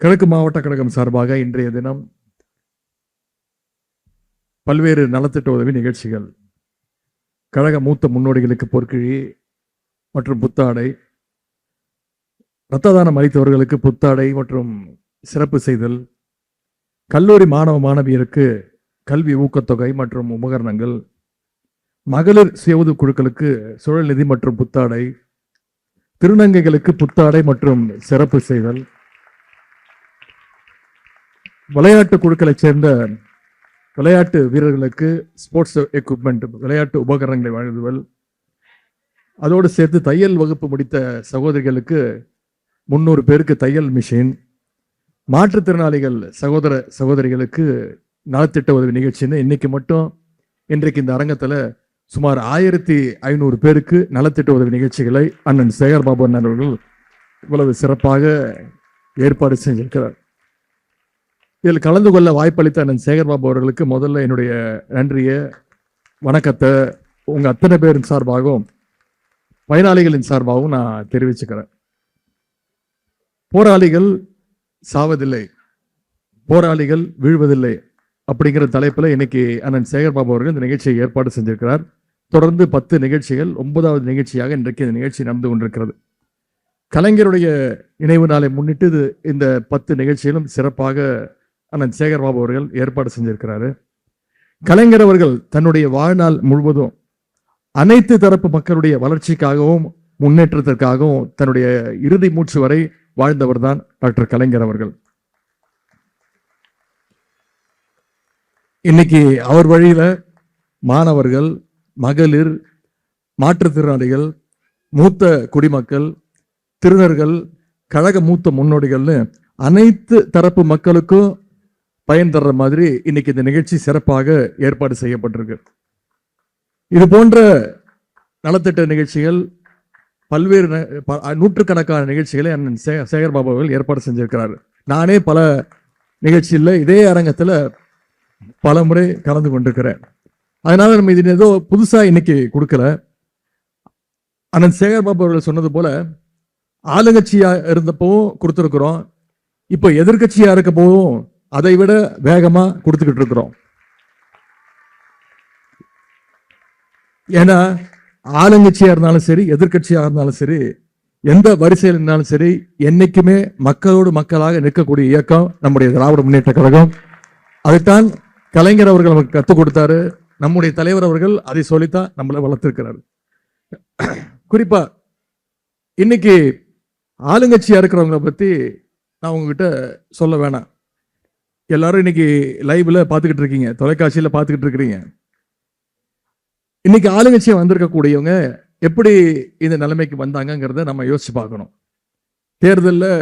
கிழக்கு மாவட்ட கழகம் சார்பாக இன்றைய தினம் பல்வேறு நலத்திட்ட உதவி நிகழ்ச்சிகள், கழக மூத்த முன்னோடிகளுக்கு பொற்கிழி மற்றும் புத்தாடை, இரத்த தானம் அளித்தவர்களுக்கு புத்தாடை மற்றும் சிறப்பு செய்தல், கல்லூரி மாணவ மாணவியருக்கு கல்வி ஊக்கத்தொகை மற்றும் உபகரணங்கள், மகளிர் சுய உதவி குழுக்களுக்கு சுழல் நிதி மற்றும் புத்தாடை, திருநங்கைகளுக்கு புத்தாடை மற்றும் சிறப்பு செய்தல், விளையாட்டு குழுக்களைச் சேர்ந்த விளையாட்டு வீரர்களுக்கு ஸ்போர்ட்ஸ் எக்யூப்மெண்ட் விளையாட்டு உபகரணங்களை வழங்குதல், அதோடு சேர்த்து தையல் வகுப்பு முடித்த சகோதரிகளுக்கு 300 பேருக்கு தையல் மிஷின், மாற்றுத்திறனாளிகள் சகோதர சகோதரிகளுக்கு நலத்திட்ட உதவி நிகழ்ச்சின்னு இன்னைக்கு மட்டும் இன்றைக்கு இந்த அரங்கத்தில் சுமார் 1500 பேருக்கு நலத்திட்ட உதவி நிகழ்ச்சிகளை அண்ணன் சேகர்பாபு அண்ணன் அவர்கள் இவ்வளவு சிறப்பாக ஏற்பாடு செஞ்சிருக்கிறார். இதில் கலந்து கொள்ள வாய்ப்பளித்த அண்ணன் சேகர்பாபு அவர்களுக்கு முதல்ல என்னுடைய நன்றியை, வணக்கத்தை உங்க அத்தனை பேரின் சார்பாகவும் பயனாளிகளின் சார்பாகவும் நான் தெரிவிச்சுக்கிறேன். போராளிகள் சாவதில்லை, போராளிகள் வீழ்வதில்லை அப்படிங்கிற தலைப்பில் இன்னைக்கு அண்ணன் சேகர்பாபு அவர்கள் இந்த நிகழ்ச்சியை ஏற்பாடு செஞ்சிருக்கிறார். தொடர்ந்து 10 நிகழ்ச்சிகள், 9வது நிகழ்ச்சியாக இன்றைக்கு இந்த நிகழ்ச்சி நடந்து கொண்டிருக்கிறது. கலைஞருடைய நினைவு நாளை முன்னிட்டு இந்த 10 நிகழ்ச்சியிலும் சிறப்பாக அண்ணன் சேகர்பாபு அவர்கள் ஏற்பாடு செஞ்சிருக்கிறாரு. கலைஞர் அவர்கள் தன்னுடைய வாழ்நாள் முழுவதும் அனைத்து தரப்பு மக்களுடைய வளர்ச்சிக்காகவும் முன்னேற்றத்திற்காகவும் தன்னுடைய இறுதி மூச்சு வரை வாழ்ந்தவர் தான் டாக்டர் கலைஞர் அவர்கள். இன்னைக்கு அவர் வழியில மாணவர்கள், மகளிர், மாற்றுத்திறனாளிகள், மூத்த குடிமக்கள், திருநர்கள், கழக மூத்த முன்னோடிகள்னு அனைத்து தரப்பு மக்களுக்கும் பயன் தர்ற மாதிரி இன்னைக்கு இந்த நிகழ்ச்சி சிறப்பாக ஏற்பாடு செய்யப்பட்டிருக்கு. இது போன்ற நலத்திட்ட நிகழ்ச்சிகள் பல்வேறு நூற்றுக்கணக்கான நிகழ்ச்சிகளை அண்ணன் சேகர்பாபு அவர்கள் ஏற்பாடு செஞ்சிருக்கிறார். நானே பல நிகழ்ச்சியில் இதே அரங்கத்தில் பல முறை கலந்து கொண்டிருக்கிறேன். அதனால நம்ம இது ஏதோ புதுசா இன்னைக்கு கொடுக்கல. அண்ணன் சேகர்பாபு அவர்கள் சொன்னது போல ஆளுங்கட்சியா இருந்தப்பவும் கொடுத்துருக்கிறோம், இப்போ எதிர்கட்சியா இருக்கப்பவும் அதை விட வேகமா கொடுத்துக்கிட்டு இருக்கிறோம். ஏன்னா ஆளுங்கட்சியா இருந்தாலும் சரி, எதிர்கட்சியா இருந்தாலும் சரி, எந்த வரிசையில் இருந்தாலும் சரி, என்னைக்குமே மக்களோடு மக்களாக நிற்கக்கூடிய இயக்கம் நம்முடைய திராவிட முன்னேற்ற கழகம். அதைத்தான் கலைஞர் அவர்கள் நமக்கு கற்றுக் கொடுத்தாரு. நம்முடைய தலைவர் அவர்கள் அதை சொல்லித்தான் நம்மளை வளர்த்திருக்கிறார். குறிப்பா இன்னைக்கு ஆளுங்கட்சியா இருக்கிறவங்களை பத்தி நான் உங்ககிட்ட சொல்ல வேணாம். எல்லாரும் இன்னைக்கு லைவ்ல பார்த்துக்கிட்டு இருக்கீங்க, தொலைக்காட்சியில பார்த்துக்கிட்டு இருக்கிறீங்க. இன்னைக்கு ஆளுங்கட்சியா வந்திருக்கக்கூடியவங்க எப்படி இந்த நிலைமைக்கு வந்தாங்கிறத நம்ம யோசிச்சு பார்க்கணும். தேர்தலில்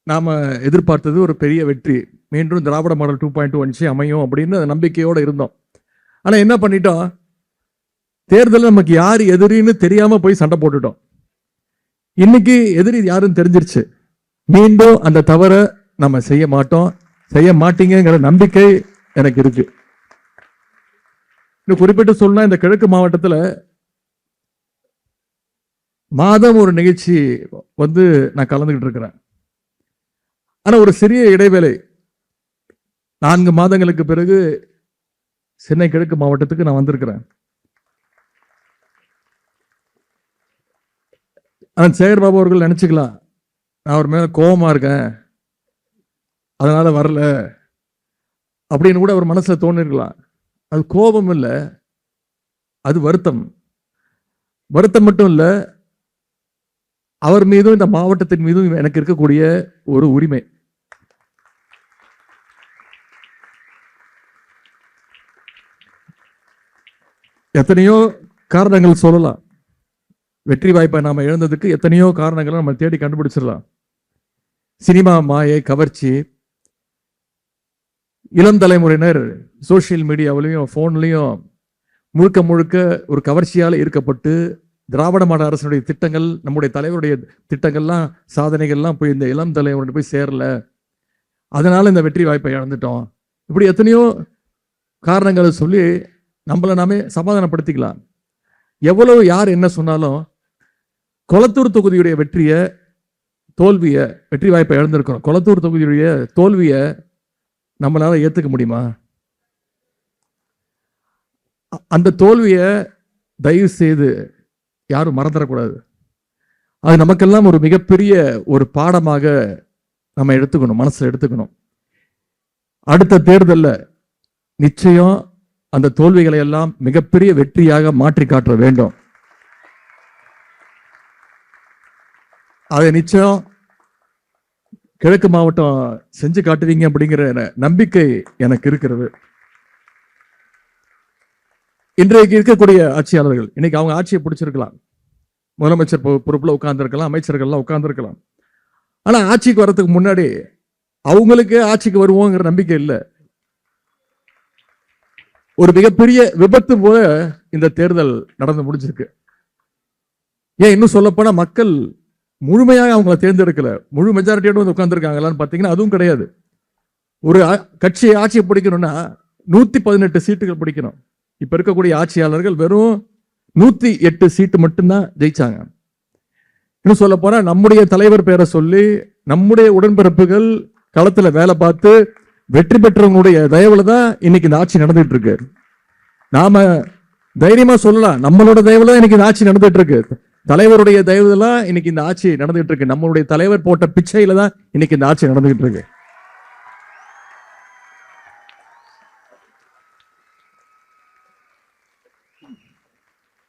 நாம எதிர்பார்த்தது ஒரு பெரிய வெற்றி, மீண்டும் திராவிட மாடல் 2.2 அமையும் அப்படின்னு நம்பிக்கையோடு இருந்தோம். ஆனா என்ன பண்ணிட்டோம், தேர்தலில் நமக்கு யார் எதிரின்னு தெரியாம போய் சண்டை போட்டுட்டோம். இன்னைக்கு எதிரி யாருன்னு தெரிஞ்சிருச்சு. மீண்டும் அந்த தவறை நம்ம செய்ய மாட்டோம், செய்ய மாட்டீங்கிற நம்பிக்கை எனக்கு இருக்கு. இன்னும் குறிப்பிட்டு சொன்னா, இந்த கிழக்கு மாவட்டத்தில் மாதம் ஒரு நிகழ்ச்சி நான் கலந்துகிட்டு இருக்கிறேன். ஆனா ஒரு சிறிய இடைவேளை, 4 மாதங்களுக்கு பிறகு சென்னை கிழக்கு மாவட்டத்துக்கு நான் வந்திருக்கிறேன். சேகர்பாபு அவர்கள் நினைச்சுக்கலாம், நான் அவர் மேல கோபமா இருக்கேன் அதனால வரல அப்படின்னு கூட அவர் மனசுல தோணிருக்கலாம். அது கோபம் இல்லை, அது வருத்தம். வருத்தம் மட்டும் இல்லை, அவர் மீதும் இந்த மாவட்டத்தின் மீதும் எனக்கு இருக்கக்கூடிய ஒரு உரிமை. எத்தனையோ காரணங்கள் சொல்லலாம். வெற்றி வாய்ப்பை நாம இழந்ததுக்கு எத்தனையோ காரணங்களை நம்ம தேடி கண்டுபிடிச்சிடலாம். சினிமா மாயை, கவர்ச்சி, இளம் தலைமுறையினர் சோசியல் மீடியாவிலையும் போன்லையும் முழுக்க முழுக்க ஒரு கவர்ச்சியால் ஈர்க்கப்பட்டு திராவிட மாடல் அரசுடைய திட்டங்கள், நம்முடைய தலைவருடைய திட்டங்கள்லாம், சாதனைகள்லாம் போய் இந்த இளம் தலைமுறை போய் சேரல, அதனால இந்த வெற்றி வாய்ப்பை இழந்துட்டோம், இப்படி எத்தனையோ காரணங்களை சொல்லி நம்மளை நாமே சமாதானப்படுத்திக்கலாம். எவ்வளவு யார் என்ன சொன்னாலும் கொளத்தூர் தொகுதியுடைய வெற்றியை தோல்வியை, வெற்றி வாய்ப்பை இழந்திருக்கிறோம். கொளத்தூர் தொகுதியுடைய தோல்வியை நம்மளால ஏத்துக்க முடியுமா? அந்த தோல்வியை தயவு செய்து யாரும் மறந்துடக்கூடாது. அது நமக்கெல்லாம் ஒரு மிகப்பெரிய ஒரு பாடமாக நம்ம எடுத்துக்கணும், மனசுல எடுத்துக்கணும். அடுத்த தேர்தல்ல நிச்சயம் அந்த தோல்விகளை எல்லாம் மிகப்பெரிய வெற்றியாக மாற்றி காட்ட வேண்டும். அதை நிச்சயம் கிழக்கு மாவட்டம் செஞ்சு காட்டுவீங்க அப்படிங்கிற நம்பிக்கை எனக்கு இருக்கிறது. இன்றைக்கு இருக்கக்கூடிய ஆட்சியாளர்கள் இன்னைக்கு அவங்க ஆட்சியை பிடிச்சிருக்கலாம், முதலமைச்சர் பொறுப்புல உட்கார்ந்துருக்கலாம், அமைச்சர்கள்லாம் உட்கார்ந்துருக்கலாம். ஆனா ஆட்சிக்கு வர்றதுக்கு முன்னாடி அவங்களுக்கு ஆட்சிக்கு வருவோங்கிற நம்பிக்கை இல்லை. ஒரு மிகப்பெரிய விபத்து போல இந்த தேர்தல் நடந்து முடிஞ்சிருக்கு. ஏன் இன்னும் சொல்ல போனா மக்கள் முழுமையாக அவங்கள தேர்ந்தெடுக்கல, முழு மெஜாரிட்டியோட வந்து உட்கார்ந்துருக்காங்களான்னு பாத்தீங்கன்னா அதுவும் கிடையாது. ஒரு கட்சியை ஆட்சியை பிடிக்கணும்னா 118 சீட்டுகள் பிடிக்கணும். இப்ப இருக்கக்கூடிய ஆட்சியாளர்கள் வெறும் 108 சீட்டு மட்டும்தான் ஜெயிச்சாங்க. இன்னும் சொல்ல போனா நம்முடைய தலைவர் பேரை சொல்லி நம்முடைய உடன்பிறப்புகள் களத்துல வேலை பார்த்து வெற்றி பெற்றவங்களுடைய தயவுல தான் இன்னைக்கு இந்த ஆட்சி நடந்துட்டு இருக்கு. நாம தைரியமா சொல்லலாம், நம்மளோட தயவுல தான் இன்னைக்கு இந்த ஆட்சி நடந்துட்டு இருக்கு. தலைவருடைய தயவுலாம் இன்னைக்கு இந்த ஆட்சி நடந்துட்டு இருக்கு. நம்மளுடைய தலைவர் போட்ட பிச்சையில தான் இன்னைக்கு இந்த ஆட்சி நடந்துகிட்டு இருக்கு.